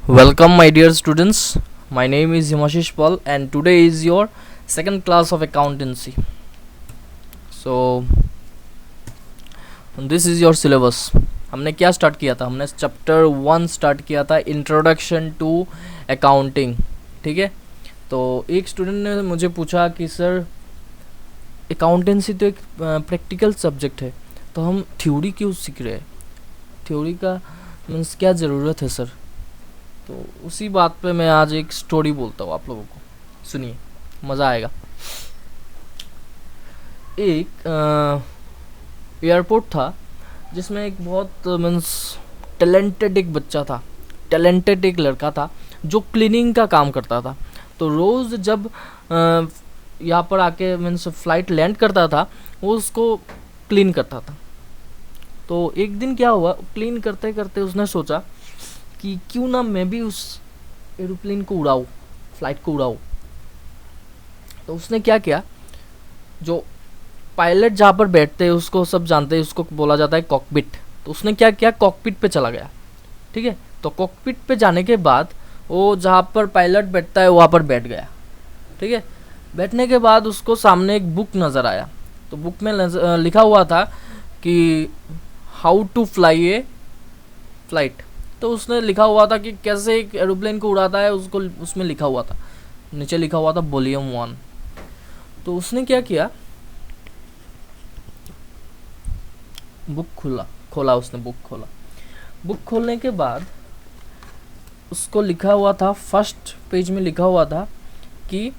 Welcome, my dear students. My name is Himashish Paul, and today is your second class of accountancy. So, this is your syllabus. हमने क्या start किया था? हमने chapter 1 start किया था, introduction to accounting. ठीक है. तो एक स्टूडेंट ने मुझे पूछा कि सर अकाउंटेंसी तो एक प्रैक्टिकल सब्जेक्ट है, तो हम थ्योरी क्यों सीख रहे हैं? थ्योरी का मीन्स क्या ज़रूरत है सर? तो उसी बात पे मैं आज एक स्टोरी बोलता हूँ आप लोगों को. सुनिए, मज़ा आएगा. एक एयरपोर्ट था जिसमें एक बहुत मीन्स टैलेंटेड एक बच्चा था, टैलेंटेड एक लड़का था जो क्लीनिंग का काम करता था. तो रोज़ जब यहाँ पर आके मीन्स फ़्लाइट लैंड करता था, वो उसको क्लीन करता था. तो एक दिन क्या हुआ, क्लीन करते करते उसने सोचा कि क्यों ना मैं भी उस एरोप्लेन को उड़ाऊँ, फ्लाइट को उड़ाऊँ. तो उसने क्या किया, जो पायलट जहाँ पर बैठते हैं उसको सब जानते हैं, उसको बोला जाता है कॉकपिट. तो उसने क्या किया, कॉकपिट पे चला गया. ठीक है. तो कॉकपिट पे जाने के बाद वो जहाँ पर पायलट बैठता है वहाँ पर बैठ गया. ठीक है. बैठने के बाद उसको सामने एक बुक नज़र आया. तो बुक में लिखा हुआ था कि how to fly a flight. तो उसने लिखा हुआ था कि कैसे एक एरोप्लेन को उड़ाता है, उसको उसमें लिखा हुआ था, नीचे लिखा हुआ था वॉल्यूम 1. तो उसने क्या किया, बुक खोला उसने बुक खोला. बुक खोलने के बाद उसको लिखा हुआ था, फर्स्ट पेज में लिखा हुआ था कि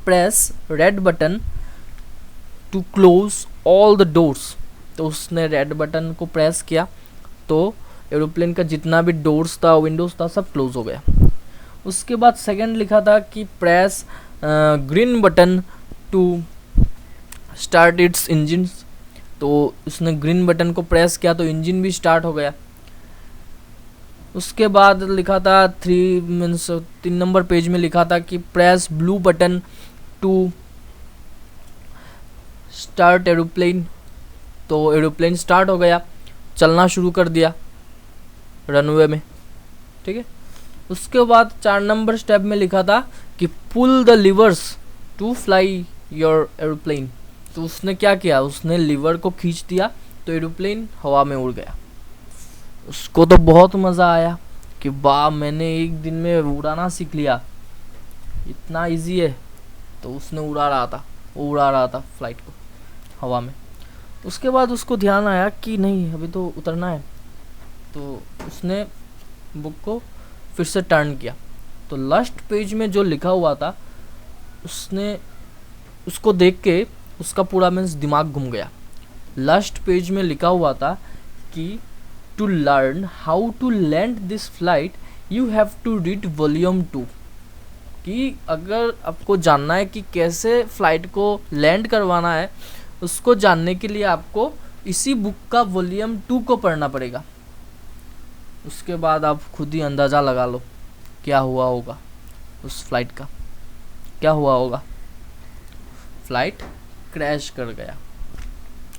press red button to close all the doors. तो उसने रेड बटन को प्रेस किया तो एरोप्लेन का जितना भी डोर्स था, विंडोज़ था, सब क्लोज हो गया. उसके बाद सेकंड लिखा था कि press green button to start its engines. तो उसने ग्रीन बटन को प्रेस किया तो इंजन भी स्टार्ट हो गया. उसके बाद लिखा था 3 नंबर पेज में लिखा था कि press blue button to start aeroplane. तो एरोप्लेन स्टार्ट हो गया, चलना शुरू कर दिया रनवे में. ठीक है. उसके बाद 4 नंबर स्टेप में लिखा था कि pull the levers to fly your aeroplane. तो उसने क्या किया, उसने लीवर को खींच दिया तो एरोप्लेन हवा में उड़ गया. उसको तो बहुत मज़ा आया कि वाह, मैंने एक दिन में उड़ाना सीख लिया, इतना इजी है. तो उसने उड़ा रहा था फ्लाइट को हवा में. उसके बाद उसको ध्यान आया कि नहीं, अभी तो उतरना है. तो उसने बुक को फिर से टर्न किया. तो लास्ट पेज में जो लिखा हुआ था, उसने उसको देख के उसका पूरा मीन्स दिमाग घूम गया. लास्ट पेज में लिखा हुआ था कि to learn how to land this flight you have to read volume 2. कि अगर आपको जानना है कि कैसे फ्लाइट को लैंड करवाना है, उसको जानने के लिए आपको इसी बुक का वॉल्यूम 2 को पढ़ना पड़ेगा. उसके बाद आप खुद ही अंदाज़ा लगा लो क्या हुआ होगा उस फ्लाइट का. क्या हुआ होगा, फ्लाइट क्रैश कर गया,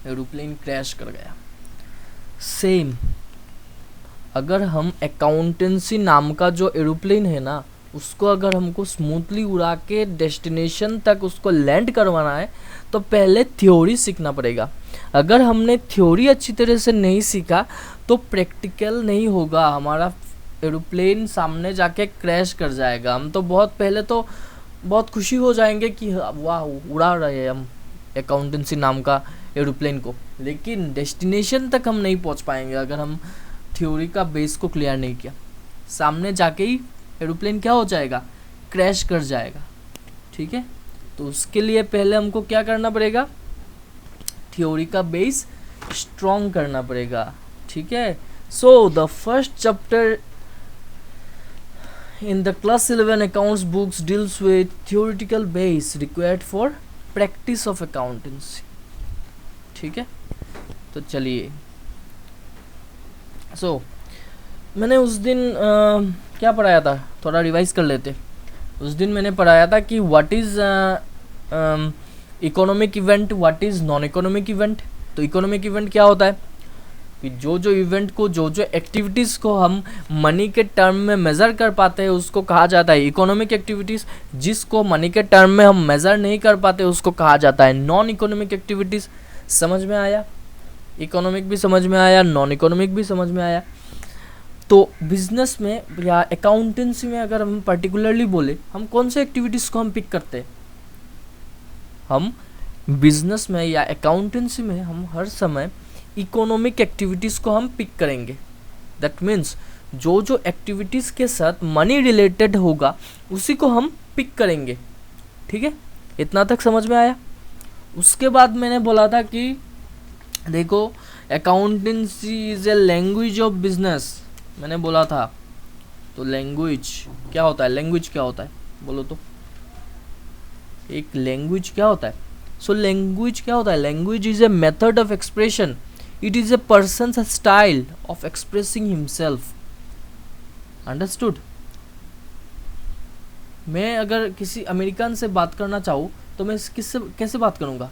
एरोप्लेन क्रैश कर गया. सेम अगर हम अकाउंटेंसी नाम का जो एरोप्लेन है ना, उसको अगर हमको स्मूथली उड़ा के डेस्टिनेशन तक उसको लैंड करवाना है तो पहले थ्योरी सीखना पड़ेगा. अगर हमने थ्योरी अच्छी तरह से नहीं सीखा तो प्रैक्टिकल नहीं होगा, हमारा एरोप्लेन सामने जाके क्रैश कर जाएगा. हम तो पहले तो बहुत खुशी हो जाएंगे कि वाह, उड़ा रहे हैं हम अकाउंटेंसी नाम का एरोप्लेन को, लेकिन डेस्टिनेशन तक हम नहीं पहुंच पाएंगे अगर हम थ्योरी का बेस को क्लियर नहीं किया. सामने जाके ही एरोप्लेन क्या हो जाएगा, क्रैश कर जाएगा. ठीक है. तो उसके लिए पहले हमको क्या करना पड़ेगा, थ्योरी का बेस स्ट्रॉन्ग करना पड़ेगा. ठीक है. So the first chapter in the class 11 accounts books deals with theoretical base required for practice of accountancy. ठीक है. तो चलिए, मैंने उस दिन क्या पढ़ाया था, थोड़ा रिवाइज कर लेते. उस दिन मैंने पढ़ाया था कि what is economic event, what is non economic event. तो इकोनॉमिक इवेंट क्या होता है, कि जो जो इवेंट को, जो जो एक्टिविटीज़ को हम मनी के टर्म में मेज़र कर पाते हैं उसको कहा जाता है इकोनॉमिक एक्टिविटीज़। जिसको मनी के टर्म में हम मेज़र नहीं कर पाते उसको कहा जाता है नॉन इकोनॉमिक एक्टिविटीज़। समझ में आया? इकोनॉमिक भी समझ में आया, नॉन इकोनॉमिक भी समझ में आया। तो बिजनेस में या अकाउंटेंसी में अगर हम पर्टिकुलरली बोले, हम कौन से एक्टिविटीज़ को हम पिक करते हैं? हम बिजनेस में या अकाउंटेंसी में हम हर समय इकोनॉमिक एक्टिविटीज़ को हम पिक करेंगे। दैट मीन्स जो जो एक्टिविटीज़ के साथ मनी रिलेटेड होगा उसी को हम पिक करेंगे। ठीक है, इतना तक समझ में आया? उसके बाद मैंने बोला था कि देखो accountancy is a language of business, मैंने बोला था। तो लैंग्वेज क्या होता है? लैंग्वेज क्या होता है बोलो तो? एक लैंग्वेज क्या होता है? सो लैंग्वेज क्या होता है? Language is a method of expression, it is a persons style of expressing himself. Understood? मैं अगर किसी अमेरिकन से बात करना चाहूँ तो मैं किससे कैसे बात करूँगा?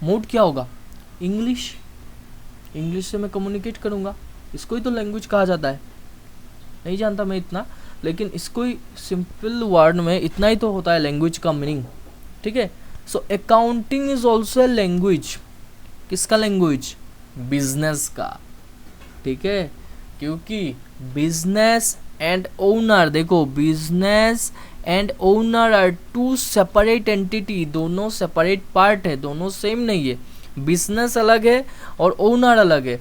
मोड क्या होगा? इंग्लिश। इंग्लिश से मैं कम्युनिकेट करूँगा, इसको ही तो लैंग्वेज कहा जाता है। नहीं जानता मैं इतना, लेकिन इसको ही सिंपल वर्ड में इतना ही तो होता है लैंग्वेज का मीनिंग। ठीक है, so accounting is also a language. किसका लैंग्वेज? बिजनेस का। ठीक है, क्योंकि बिजनेस एंड ओनर, देखो business and owner are two separate entity, दोनों सेपरेट पार्ट है, दोनों सेम नहीं है। बिजनेस अलग है और ओनर अलग है।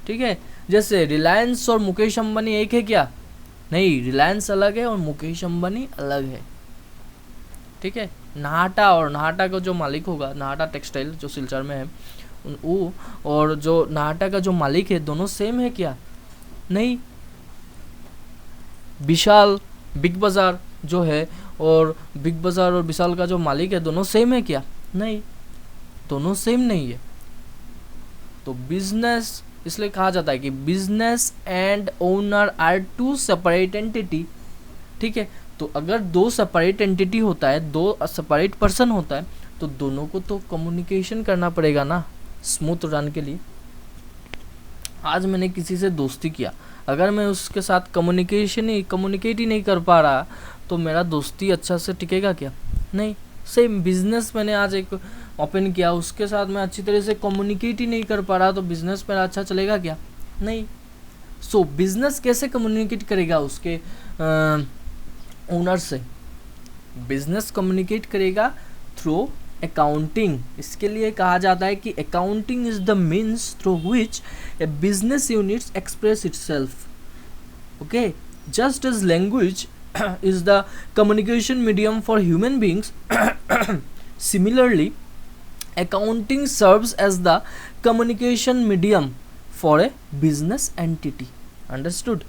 ठीक है, जैसे रिलायंस और मुकेश अंबानी एक है क्या? नहीं, रिलायंस अलग है और मुकेश अंबानी अलग है। ठीक है, नाहटा और नाहटा का जो मालिक होगा, नाहटा टेक्सटाइल जो सिलचर में है, वो और जो नाहटा का जो मालिक है दोनों सेम है क्या? नहीं। विशाल बिग बाज़ार जो है और बिग बाज़ार और विशाल का जो मालिक है दोनों सेम है क्या? नहीं, दोनों सेम नहीं है। तो बिजनेस इसलिए कहा जाता है कि business and owner are two separate entity. ठीक है, तो अगर दो सेपरेट एंटिटी होता है, दो सेपरेट पर्सन होता है, तो दोनों को तो कम्युनिकेशन करना पड़ेगा ना स्मूथ रन के लिए। आज मैंने किसी से दोस्ती किया, अगर मैं उसके साथ कम्युनिकेट ही नहीं कर पा रहा तो मेरा दोस्ती अच्छा से टिकेगा क्या? नहीं। सेम बिजनेस मैंने आज एक ओपन किया, उसके साथ मैं अच्छी तरह से कम्युनिकेट ही नहीं कर पा रहा तो बिजनेस मेरा अच्छा चलेगा क्या? नहीं। सो बिजनेस कैसे कम्युनिकेट करेगा उसके ओनर से? बिजनेस कम्युनिकेट करेगा थ्रू अकाउंटिंग। इसके लिए कहा जाता है कि accounting is the means through which a business units express itself. Okay, just as language is the communication medium for human beings, similarly accounting serves as the communication medium for a business entity. Understood?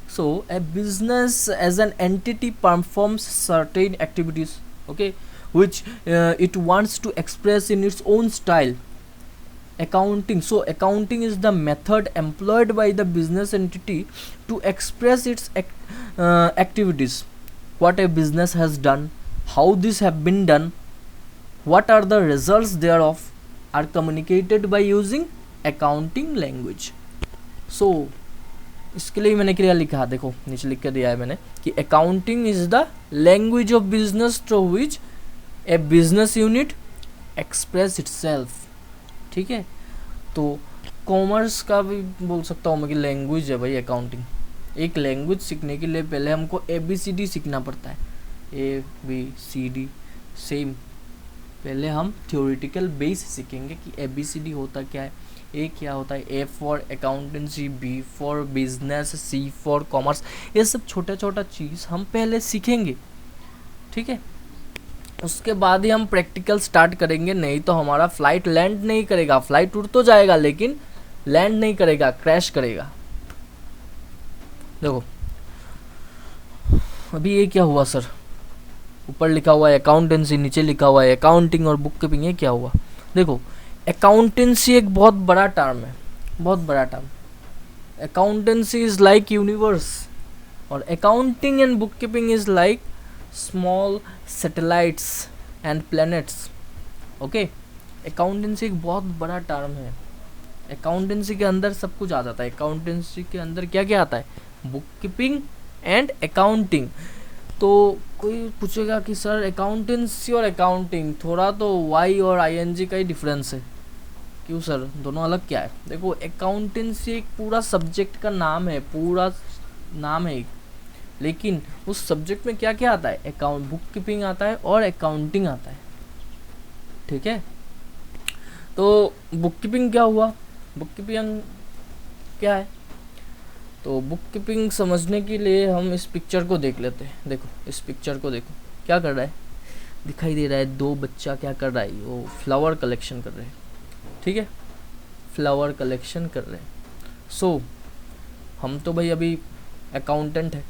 So a business as an entity performs certain activities, okay, which it wants to express in its own style. Accounting is the method employed by the business entity to express its activities, what a business has done, how this have been done, what are the results thereof, are communicated by using accounting language. So इसके लिए मैंने क्या लिखा, देखो नीचे लिख के दिया है मैंने कि accounting is the language of business through which a business unit express itself. ठीक है, तो कॉमर्स का भी बोल सकता हूँ मैं कि लैंग्वेज है भाई अकाउंटिंग। एक लैंग्वेज सीखने के लिए पहले हमको ABCD सीखना पड़ता है, ABCD सेम। पहले हम थ्योरेटिकल बेस सीखेंगे कि ABCD होता क्या है, A क्या होता है, A for accountancy, B for business, C for commerce. ये सब छोटा छोटा चीज़ हम पहले सीखेंगे। ठीक है, उसके बाद ही हम प्रैक्टिकल स्टार्ट करेंगे, नहीं तो हमारा फ्लाइट लैंड नहीं करेगा। फ्लाइट उड़ तो जाएगा लेकिन लैंड नहीं करेगा, क्रैश करेगा। देखो अभी ये क्या हुआ सर? ऊपर लिखा हुआ है अकाउंटेंसी, नीचे लिखा हुआ है अकाउंटिंग और बुक कीपिंग, ये क्या हुआ? देखो अकाउंटेंसी एक बहुत बड़ा टर्म है, बहुत बड़ा term. Accountancy is like universe और accounting and book keeping is like small satellites and planets. Okay, accountancy एक बहुत बड़ा टर्म है, अकाउंटेंसी के अंदर सब कुछ आ जाता है। अकाउंटेंसी के अंदर क्या क्या आता है, बुक कीपिंग एंड अकाउंटिंग। तो कोई पूछेगा कि सर अकाउंटेंसी और अकाउंटिंग थोड़ा तो वाई और आईएनजी का ही डिफरेंस है, क्यों सर दोनों अलग क्या है? देखो अकाउंटेंसी एक पूरा सब्जेक्ट का नाम है, पूरा नाम है एक, लेकिन उस सब्जेक्ट में क्या क्या आता है, अकाउंट बुक कीपिंग आता है और अकाउंटिंग आता है, ठीक है। तो बुक कीपिंग क्या हुआ, बुक कीपिंग क्या है? तो बुक कीपिंग समझने के लिए हम इस पिक्चर को देख लेते हैं। देखो इस पिक्चर को देखो, क्या कर रहा है, दिखाई दे रहा है दो बच्चा क्या कर रहा है, वो फ्लावर कलेक्शन कर रहे हैं, ठीक है, फ्लावर कलेक्शन कर रहे हैं। सो हम तो भाई अभी अकाउंटेंट है,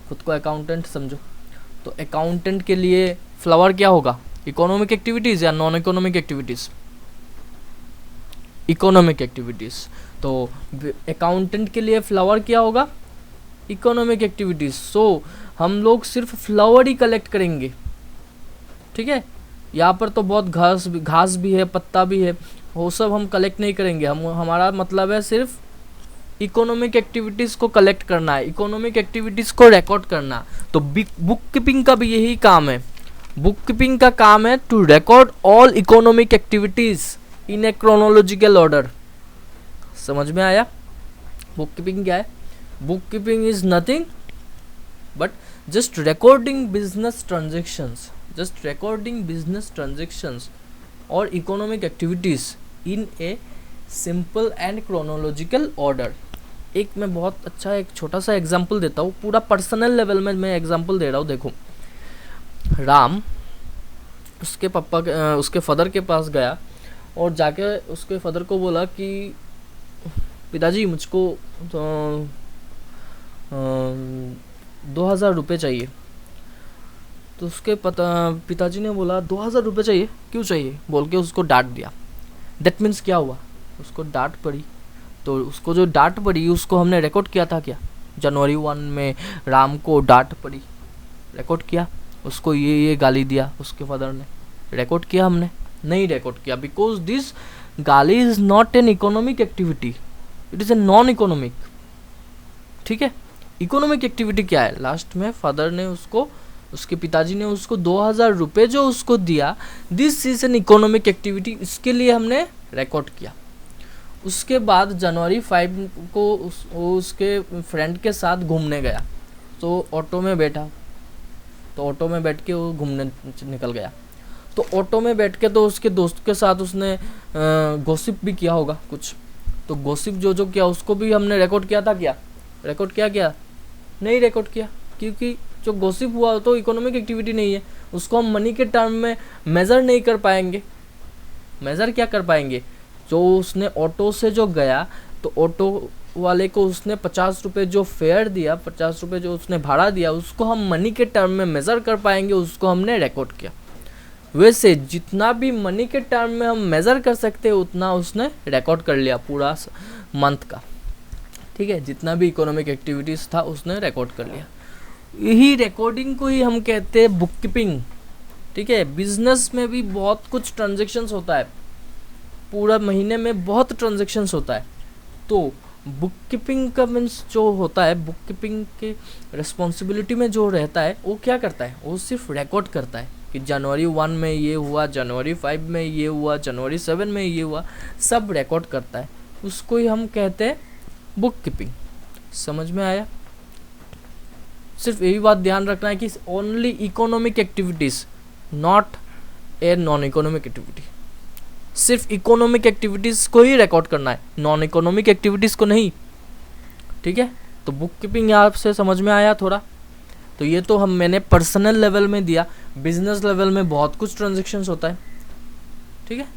खुद को अकाउंटेंट समझो, तो अकाउंटेंट के लिए फ्लावर क्या होगा, इकोनॉमिक एक्टिविटीज़ या non economic activities? Economic activities. तो अकाउंटेंट के लिए फ्लावर क्या होगा, इकोनॉमिक एक्टिविटीज़। सो हम लोग सिर्फ फ्लावर ही कलेक्ट करेंगे, ठीक है। यहाँ पर तो बहुत घास भी है, पत्ता भी है, वो सब हम कलेक्ट नहीं करेंगे। हमारा मतलब है सिर्फ इकोनॉमिक एक्टिविटीज़ को कलेक्ट करना है, इकोनॉमिक एक्टिविटीज़ को रिकॉर्ड करना। तो बुक कीपिंग का भी यही काम है। बुक कीपिंग का काम है to record all economic activities in a chronological order. समझ में आया? बुक कीपिंग क्या है? Book keeping is nothing but just recording business transactions, just recording business transactions और economic activities in a simple and chronological order. एक मैं बहुत अच्छा एक छोटा सा एग्जांपल देता हूँ, पूरा पर्सनल लेवल में मैं एग्जांपल दे रहा हूँ। देखो राम उसके पापा उसके फादर के पास गया और जाके उसके फादर को बोला कि पिताजी मुझको 2000 रुपये चाहिए। तो उसके पिताजी ने बोला 2000 रुपये चाहिए, क्यों चाहिए बोल के उसको डांट दिया। दैट मीन्स क्या हुआ, उसको डांट पड़ी। तो उसको जो डांट पड़ी उसको हमने रिकॉर्ड किया था क्या, जनवरी 1 में राम को डांट पड़ी, रिकॉर्ड किया, उसको ये गाली दिया उसके फादर ने, रिकॉर्ड किया हमने? नहीं रिकॉर्ड किया, बिकॉज दिस गाली is not an economic activity, it is a non economic, ठीक है। इकोनॉमिक एक्टिविटी क्या है, लास्ट में फादर ने उसको, उसके पिताजी ने उसको 2000 रुपये जो उसको दिया, this is an economic activity, इसके लिए हमने रिकॉर्ड किया। उसके बाद जनवरी 5 को उसके फ्रेंड के साथ घूमने गया, तो ऑटो में बैठा, तो ऑटो में बैठ के वो घूमने निकल गया। तो ऑटो में बैठ के तो उसके दोस्त के साथ उसने गॉसिप भी किया होगा कुछ, तो गॉसिप जो किया उसको भी हमने रिकॉर्ड किया था क्या, रिकॉर्ड क्या नहीं रिकॉर्ड किया, क्योंकि जो गॉसिप हुआ तो इकोनॉमिक एक्टिविटी नहीं है, उसको हम मनी के टर्म में मेज़र नहीं कर पाएंगे। मेज़र क्या कर पाएंगे, जो उसने ऑटो से जो गया तो ऑटो वाले को उसने 50 रुपये जो फेयर दिया, 50 रुपये जो उसने भाड़ा दिया, उसको हम मनी के टर्म में मेज़र कर पाएंगे, उसको हमने रिकॉर्ड किया। वैसे जितना भी मनी के टर्म में हम मेज़र कर सकते हैं उतना उसने रिकॉर्ड कर लिया पूरा मंथ का, ठीक है। जितना भी इकोनॉमिक एक्टिविटीज़ था उसने रिकॉर्ड कर लिया। यही रिकॉर्डिंग को ही हम कहते हैं बुक कीपिंग, ठीक है। बिजनेस में भी बहुत कुछ ट्रांजेक्शन्स होता है, पूरा महीने में बहुत ट्रांजेक्शन्स होता है। तो बुक कीपिंग का मीन्स जो होता है, बुक कीपिंग के रिस्पॉन्सिबिलिटी में जो रहता है वो क्या करता है, वो सिर्फ रिकॉर्ड करता है कि जनवरी 1 में ये हुआ, जनवरी 5 में ये हुआ, जनवरी 7 में ये हुआ, सब रिकॉर्ड करता है, उसको ही हम कहते हैं बुक कीपिंग। समझ में आया? सिर्फ यही बात ध्यान रखना है कि only economic activities, not a non economic activity. सिर्फ इकोनॉमिक एक्टिविटीज़ को ही रिकॉर्ड करना है, नॉन इकोनॉमिक एक्टिविटीज़ को नहीं, ठीक है। तो बुक कीपिंग यहाँ से समझ में आया थोड़ा। तो ये तो मैंने पर्सनल लेवल में दिया, बिजनेस लेवल में बहुत कुछ ट्रांजेक्शन्स होता है, ठीक है।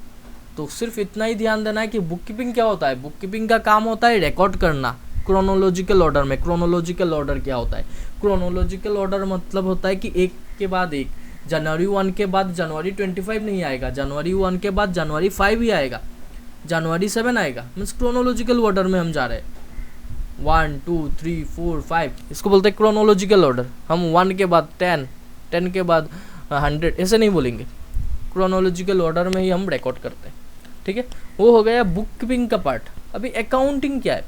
तो सिर्फ इतना ही ध्यान देना है कि बुक कीपिंग क्या होता है। बुक कीपिंग का काम होता है रिकॉर्ड करना क्रोनोलॉजिकल ऑर्डर में। क्रोनोलॉजिकल ऑर्डर क्या होता है, क्रोनोलॉजिकल ऑर्डर मतलब होता है कि एक के बाद एक, जनवरी 1 के बाद जनवरी 25 नहीं आएगा, जनवरी 1 के बाद जनवरी 5 ही आएगा, जनवरी 7 आएगा, मीन्स क्रोनोलॉजिकल ऑर्डर में हम जा रहे हैं। 1 2 3 4 5 इसको बोलते हैं क्रोनोलॉजिकल ऑर्डर। हम 1 के बाद 10, 10 के बाद 100 ऐसे नहीं बोलेंगे, क्रोनोलॉजिकल ऑर्डर में ही हम रिकॉर्ड करते हैं, ठीक है, वो हो गया बुक कीपिंग का पार्ट। अभी अकाउंटिंग क्या है?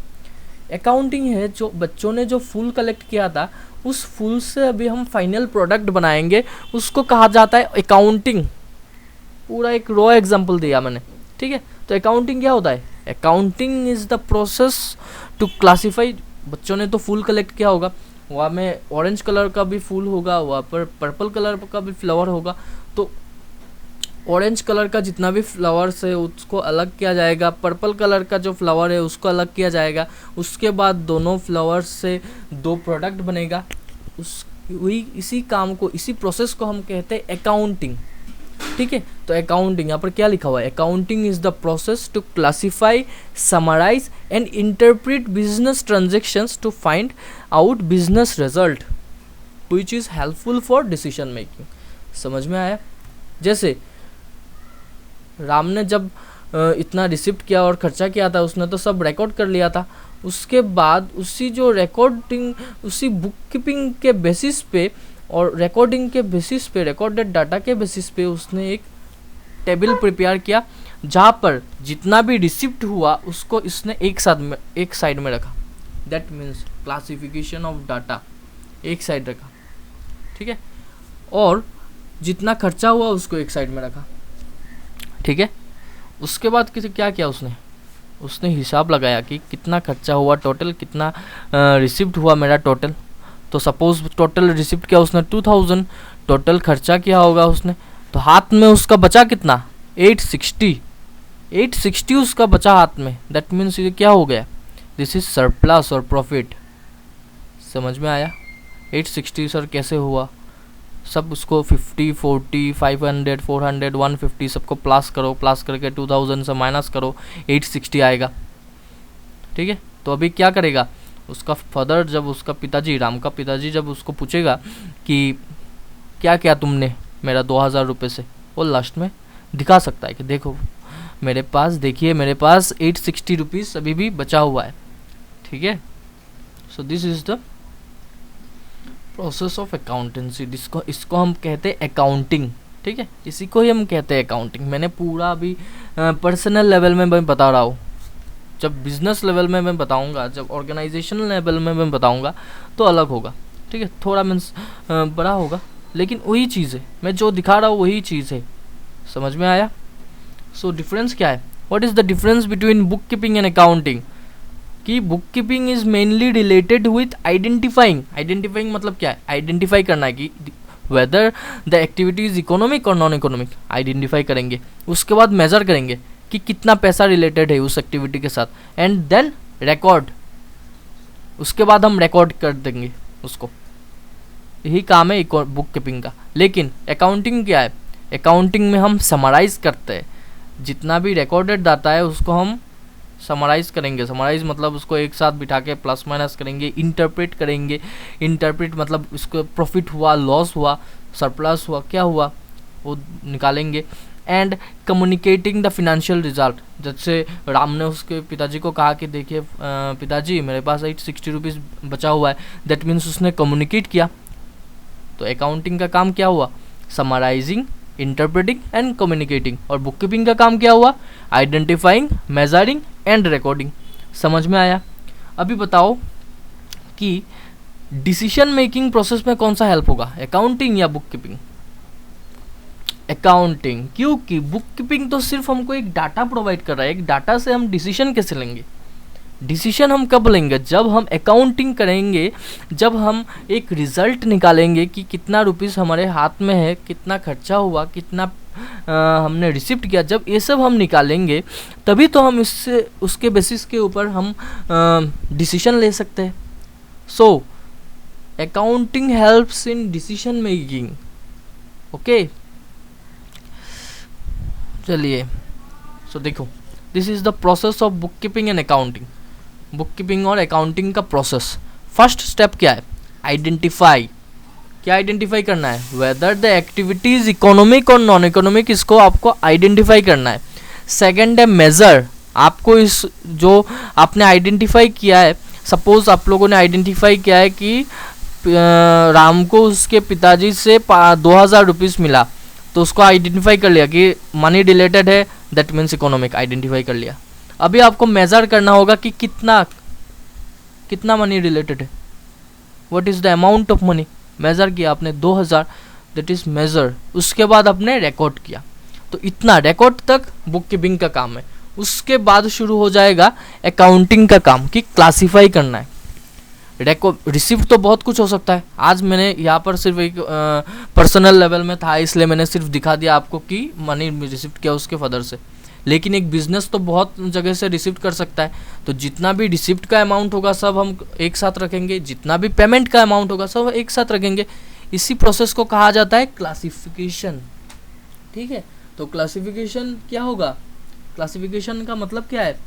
अकाउंटिंग है जो बच्चों ने जो फूल कलेक्ट किया था उस फूल से अभी हम फाइनल प्रोडक्ट बनाएंगे, उसको कहा जाता है अकाउंटिंग। पूरा एक रॉ एग्जांपल दिया मैंने, ठीक है। तो अकाउंटिंग क्या होता है? Accounting is the process to classify. बच्चों ने तो फूल कलेक्ट किया होगा, वहाँ में ऑरेंज कलर का भी फूल होगा, वहाँ पर पर्पल कलर का भी फ्लावर होगा। तो ऑरेंज कलर का जितना भी फ्लावर्स है उसको अलग किया जाएगा, पर्पल कलर का जो फ्लावर है उसको अलग किया जाएगा। उसके बाद दोनों फ्लावर्स से दो प्रोडक्ट बनेगा। इसी काम को, इसी प्रोसेस को हम कहते हैं अकाउंटिंग, ठीक है। तो अकाउंटिंग यहाँ पर क्या लिखा हुआ है? Accounting is the process to classify, summarise and interpret business transactions to find out business result which is helpful for decision making. समझ में आया? जैसे राम ने जब इतना रिसिप्ट किया और खर्चा किया था, उसने तो सब रिकॉर्ड कर लिया था। उसके बाद उसी जो रिकॉर्डिंग, उसी बुक कीपिंग के बेसिस पे और रिकॉर्डिंग के बेसिस पे, रिकॉर्डेड डाटा के बेसिस पे उसने एक टेबल प्रिपेयर किया जहाँ पर जितना भी रिसिप्ट हुआ उसको इसने एक साइड में रखा। That means classification of data एक साइड रखा, ठीक है। और जितना खर्चा हुआ उसको एक साइड में रखा, ठीक है। उसके बाद क्या किया उसने हिसाब लगाया कि कितना खर्चा हुआ टोटल, कितना रिसिप्ट हुआ मेरा टोटल। तो सपोज टोटल रिसिप्ट किया उसने 2000, टोटल खर्चा किया होगा उसने, तो हाथ में उसका बचा कितना? 860 उसका बचा हाथ में। दैट मीन्स ये क्या हो गया? दिस इज सरप्लस और प्रॉफिट। समझ में आया? 860 सर कैसे हुआ? सब उसको 50, 40, 500, 400, 150 सबको प्लस करो, प्लस करके 2000 से माइनस करो, 860 आएगा, ठीक है। तो अभी क्या करेगा उसका फादर, जब उसका पिताजी, राम का पिताजी जब उसको पूछेगा कि क्या क्या तुमने मेरा 2000 रुपये से, वो लास्ट में दिखा सकता है कि देखो मेरे पास, देखिए मेरे पास 860 रुपीज़ अभी भी बचा हुआ है, ठीक है। So this is the process of accountancy. इसको हम कहते हैं अकाउंटिंग, ठीक है। इसी को ही हम कहते हैं अकाउंटिंग। मैंने पूरा अभी पर्सनल लेवल में मैं बता रहा हूँ, जब बिजनेस लेवल में मैं बताऊँगा, जब ऑर्गेनाइजेशनल लेवल में मैं बताऊँगा तो अलग होगा, ठीक है। थोड़ा मीन्स बड़ा होगा, लेकिन वही चीज़ है, मैं जो दिखा रहा हूँ वही चीज़ है। समझ में आया? सो डिफरेंस क्या है? What is the difference between book keeping and accounting? कि book keeping is mainly related with identifying. Identifying मतलब क्या है? आइडेंटिफाई करना है कि whether the activity is economic और नॉन इकोनॉमिक, आइडेंटिफाई करेंगे। उसके बाद मेजर करेंगे कि कितना पैसा रिलेटेड है उस एक्टिविटी के साथ, एंड देन रिकॉर्ड। उसके बाद हम रिकॉर्ड कर देंगे उसको। यही काम है बुक कीपिंग का। लेकिन अकाउंटिंग क्या है? अकाउंटिंग में हम समराइज करते हैं, जितना भी रिकॉर्डेड डाटा है उसको हम समराइज करेंगे। समराइज मतलब उसको एक साथ बिठा के प्लस माइनस करेंगे, इंटरप्रेट करेंगे। इंटरप्रेट मतलब उसको प्रॉफिट हुआ, लॉस हुआ, सरप्लस हुआ, क्या हुआ वो निकालेंगे। And communicating the financial result. जैसे राम ने उसके पिताजी को कहा कि देखिए पिताजी मेरे पास 860 रुपीज़ बचा हुआ है, दैट मीन्स उसने कम्युनिकेट किया। तो अकाउंटिंग का काम क्या हुआ? Summarising, interpreting and communicating. और बुक कीपिंग का काम क्या हुआ? Identifying, measuring and recording. समझ में आया? अभी बताओ कि डिसीजन मेकिंग प्रोसेस में कौन सा हेल्प होगा, अकाउंटिंग या बुक कीपिंग? अकाउंटिंग, क्योंकि बुक कीपिंग तो सिर्फ हमको एक डाटा प्रोवाइड कर रहा है। एक डाटा से हम डिसीजन कैसे लेंगे? डिसीजन हम कब लेंगे? जब हम अकाउंटिंग करेंगे, जब हम एक रिजल्ट निकालेंगे कि कितना रुपीस हमारे हाथ में है, कितना खर्चा हुआ, कितना हमने रिसिप्ट किया। जब ये सब हम निकालेंगे तभी तो हम इससे, उसके बेसिस के ऊपर हम डिसीजन ले सकते हैं। So accounting helps in decision making. Okay, चलिए। सो देखो, this is the process of book keeping and accounting. Book keeping और अकाउंटिंग का प्रोसेस। फर्स्ट स्टेप क्या है? आइडेंटिफाई। क्या आइडेंटिफाई करना है? Weather the activity is economic और नॉन इकोनॉमिक, इसको आपको आइडेंटिफाई करना है। सेकंड है मेजर। आपको इस जो आपने आइडेंटिफाई किया है, सपोज आप लोगों ने आइडेंटिफाई किया है कि राम को उसके पिताजी से 2000 रुपीज़ मिला, तो उसको आइडेंटिफाई कर लिया कि मनी रिलेटेड है, दैट मीन्स इकोनॉमिक आइडेंटिफाई कर लिया। अभी आपको मेजर करना होगा कि कितना कितना मनी रिलेटेड है, what is the amount of money. Measure किया आपने 2000, दैट इज मेजर। उसके बाद आपने रिकॉर्ड किया, तो इतना रिकॉर्ड तक बुक कीपिंग का काम है। उसके बाद शुरू हो जाएगा अकाउंटिंग का काम कि क्लासीफाई करना है। रिसिप्ट तो बहुत कुछ हो सकता है। आज मैंने यहाँ पर सिर्फ एक पर्सनल लेवल में था, इसलिए मैंने सिर्फ दिखा दिया आपको कि मनी रिसिप्ट क्या उसके फादर से, लेकिन एक बिजनेस तो बहुत जगह से रिसिप्ट कर सकता है। तो जितना भी रिसिप्ट का अमाउंट होगा सब हम एक साथ रखेंगे, जितना भी पेमेंट का अमाउंट होगा सब एक साथ रखेंगे। इसी प्रोसेस को कहा जाता है क्लासिफिकेशन। ठीक है, तो क्लासिफिकेशन क्या होगा, क्लासिफिकेशन का मतलब क्या है?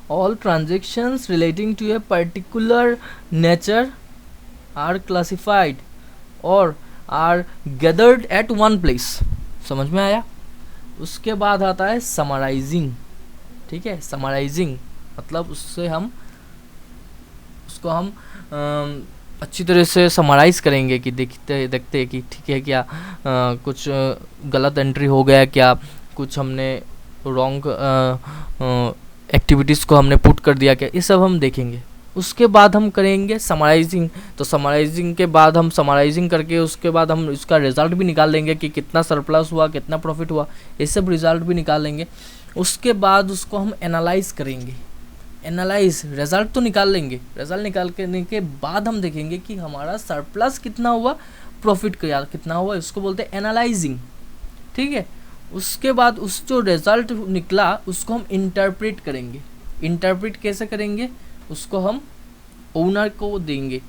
All transactions relating to a particular nature are classified or are gathered at one place। समझ में आया? उसके बाद आता है समराइजिंग। ठीक है, समराइजिंग मतलब उसको हम अच्छी तरह से समराइज करेंगे कि देखते कि ठीक है क्या, कुछ गलत एंट्री हो गया क्या, कुछ हमने रॉन्ग एक्टिविटीज़ को हमने पुट कर दिया क्या, ये सब हम देखेंगे। उसके बाद हम करेंगे समराइजिंग। तो समराइजिंग के बाद हम समराइजिंग करके उसके बाद हम इसका रिज़ल्ट भी निकाल लेंगे कि कितना सरप्लस हुआ, कितना प्रॉफिट हुआ, ये सब रिज़ल्ट भी निकाल लेंगे। उसके बाद उसको हम एनालाइज करेंगे। एनालाइज रिज़ल्ट तो निकाल लेंगे, रिज़ल्ट निकालने के बाद हम देखेंगे कि हमारा सरप्लस कितना हुआ, प्रॉफिट कितना हुआ, इसको बोलते हैं एनालाइजिंग। ठीक है, उसके बाद उस जो रिज़ल्ट निकला उसको हम इंटरप्रेट करेंगे। इंटरप्रेट कैसे करेंगे, उसको हम ओनर को देंगे,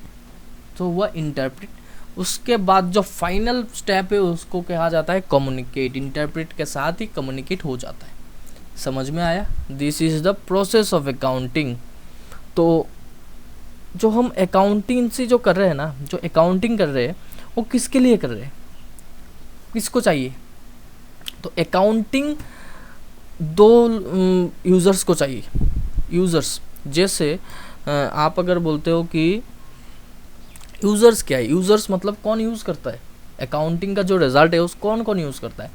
तो हुआ इंटरप्रेट। उसके बाद जो फाइनल स्टेप है उसको कहा जाता है कम्युनिकेट। इंटरप्रेट के साथ ही कम्युनिकेट हो जाता है। समझ में आया? This is the process of accounting. तो जो हम अकाउंटिंग से जो कर रहे हैं ना, जो अकाउंटिंग कर रहे हैं वो किसके लिए कर रहे हैं, किसको चाहिए? तो अकाउंटिंग दो यूज़र्स को चाहिए। यूज़र्स जैसे आप अगर बोलते हो कि यूज़र्स क्या है, यूज़र्स मतलब कौन यूज़ करता है अकाउंटिंग का जो रिज़ल्ट है उसको कौन कौन यूज़ करता है।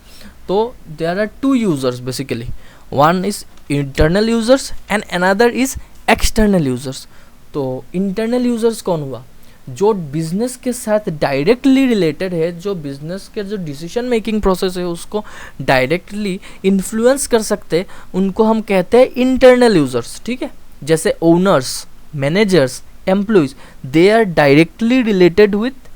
तो there are two users basically, one is internal users and another is external users. तो इंटरनल यूज़र्स कौन हुआ, जो बिजनेस के साथ डायरेक्टली रिलेटेड है, जो बिजनेस के जो डिसीजन मेकिंग प्रोसेस है उसको डायरेक्टली इन्फ्लुएंस कर सकते, उनको हम कहते हैं इंटरनल यूज़र्स। ठीक है, जैसे owners, managers, employees, they are directly related with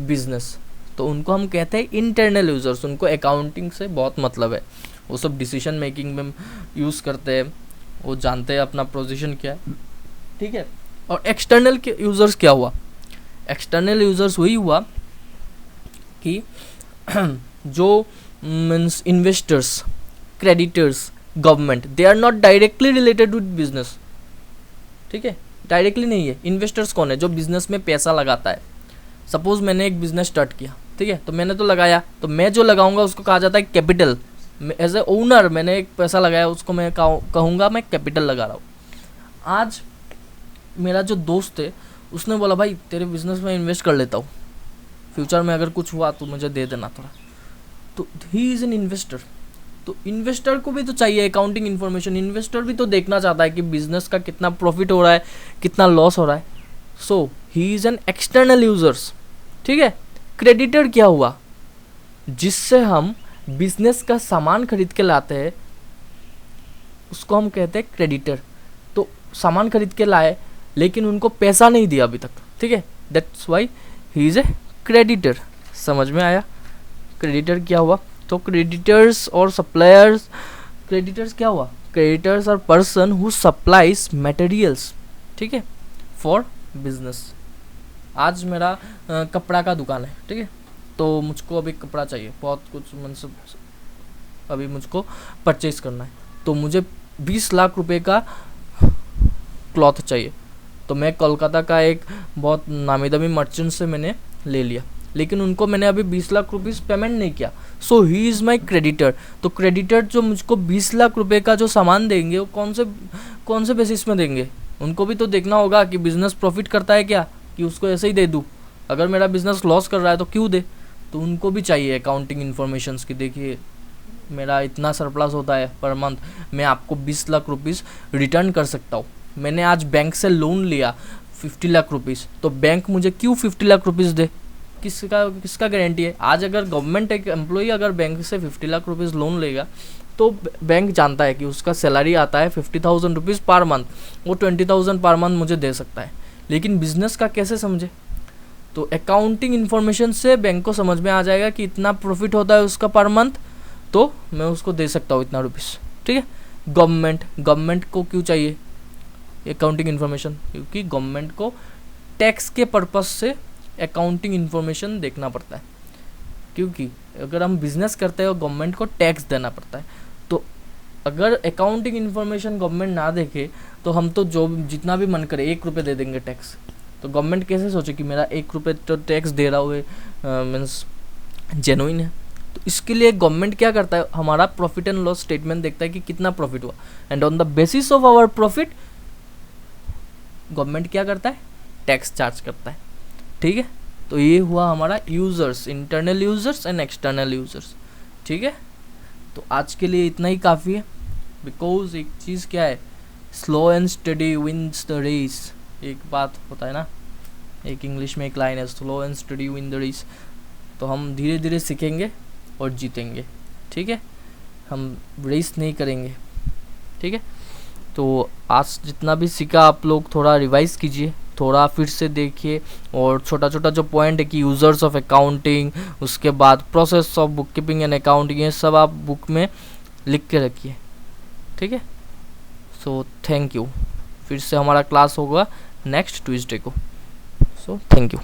business, तो उनको हम कहते हैं इंटरनल यूज़र्स। उनको अकाउंटिंग से बहुत मतलब है, वो सब डिसीजन मेकिंग में यूज़ करते हैं, वो जानते हैं अपना पोजीशन क्या है। ठीक है, और एक्सटर्नल के यूज़र्स क्या हुआ, एक्सटर्नल यूज़र्स वही हुआ कि जो means investors, creditors, government, they are not directly related with business. ठीक है, डायरेक्टली नहीं है। इन्वेस्टर्स कौन है, जो बिजनेस में पैसा लगाता है। सपोज मैंने एक बिजनेस स्टार्ट किया, ठीक है, तो मैंने तो लगाया, तो मैं जो लगाऊंगा उसको कहा जाता है कैपिटल। एज ए ओनर मैंने एक पैसा लगाया, उसको मैं कहूँगा मैं कैपिटल लगा रहा हूँ। आज मेरा जो दोस्त है उसने बोला भाई तेरे बिजनेस में इन्वेस्ट कर लेता हूँ, फ्यूचर में अगर कुछ हुआ तो मुझे दे देना थोड़ा, तो ही इज़ एन इन्वेस्टर। तो इन्वेस्टर को भी तो चाहिए अकाउंटिंग इन्फॉर्मेशन। इन्वेस्टर भी तो देखना चाहता है कि बिजनेस का कितना प्रॉफिट हो रहा है, कितना लॉस हो रहा है। So he is an external users. ठीक है, क्रेडिटर क्या हुआ, जिससे हम बिजनेस का सामान खरीद के लाते हैं उसको हम कहते हैं क्रेडिटर। तो सामान खरीद के लाए लेकिन उनको पैसा नहीं दिया अभी तक, ठीक है, that's why he is a creditor. समझ में आया? क्रेडिटर क्या हुआ, तो क्रेडिटर्स और सप्लायर्स, क्रेडिटर्स क्या हुआ, creditors are person who supplies materials, ठीक है, फॉर बिजनेस। आज मेरा कपड़ा का दुकान है, ठीक है, तो मुझको अभी कपड़ा चाहिए, बहुत कुछ मतलब अभी मुझको परचेज करना है, तो मुझे 20 लाख रुपए का क्लॉथ चाहिए। तो मैं कोलकाता का एक बहुत नामी दामी मर्चेंट से मैंने ले लिया, लेकिन उनको मैंने अभी 20 लाख रुपीज़ पेमेंट नहीं किया। सो ही इज़ माई क्रेडिटर। तो क्रेडिटर जो मुझको 20 लाख रुपए का जो सामान देंगे वो कौन से बेसिस में देंगे, उनको भी तो देखना होगा कि बिज़नेस प्रॉफिट करता है क्या, कि उसको ऐसे ही दे दूँ। अगर मेरा बिज़नेस लॉस कर रहा है तो क्यों दे, तो उनको भी चाहिए अकाउंटिंग इन्फॉर्मेशंस की। देखिए मेरा इतना सरप्लस होता है पर मंथ, मैं आपको 20 लाख रुपीज़ रिटर्न कर सकता हूँ। मैंने आज बैंक से लोन लिया 50 लाख रुपीज़, तो बैंक मुझे क्यों 50 लाख रुपीज़ दे? किसका गारंटी है? आज अगर गवर्नमेंट एक एम्प्लॉई अगर बैंक से 50 लाख रुपीज़ लोन लेगा तो बैंक जानता है कि उसका सैलरी आता है 50,000 रुपीज़ पर मंथ, वो 20,000 पर मंथ मुझे दे सकता है। लेकिन बिजनेस का कैसे समझे? तो अकाउंटिंग इन्फॉर्मेशन से बैंक को समझ में आ जाएगा कि इतना प्रॉफिट होता है उसका पर मंथ, तो मैं उसको दे सकता हूँ इतना रुपीज़। ठीक है। गवर्नमेंट को क्यों चाहिए अकाउंटिंग इन्फॉर्मेशन? क्योंकि गवर्नमेंट को टैक्स के पर्पस से अकाउंटिंग इन्फॉर्मेशन देखना पड़ता है, क्योंकि अगर हम बिजनेस करते हैं और गवर्नमेंट को टैक्स देना पड़ता है, तो अगर अकाउंटिंग इन्फॉर्मेशन गवर्नमेंट ना देखे तो हम तो जो जितना भी मन करे 1 रुपये दे देंगे टैक्स। तो गवर्नमेंट कैसे सोचे कि मेरा 1 रुपये तो टैक्स दे रहा हुए मीन्स जेन्युइन है? तो इसके लिए गवर्नमेंट क्या करता है, हमारा प्रॉफिट एंड लॉस स्टेटमेंट देखता है कि कितना प्रॉफिट हुआ, and on the basis of our profit government क्या करता है, टैक्स चार्ज करता है। ठीक है। तो ये हुआ हमारा users, internal users and external users. ठीक है। तो आज के लिए इतना ही काफ़ी है, बिकॉज एक चीज़ क्या है, slow and study wins the race. एक बात होता है ना, एक इंग्लिश में एक लाइन है, slow and study win the race. तो हम धीरे धीरे सीखेंगे और जीतेंगे। ठीक है। हम रेस नहीं करेंगे। ठीक है। तो आज जितना भी सीखा आप लोग थोड़ा रिवाइज कीजिए, थोड़ा फिर से देखिए, और छोटा छोटा जो पॉइंट है कि यूज़र्स ऑफ अकाउंटिंग, उसके बाद process of book keeping and accounting, ये सब आप बुक में लिख के रखिए। ठीक है। So thank you. फिर से हमारा क्लास होगा नेक्स्ट ट्यूसडे को। So thank you.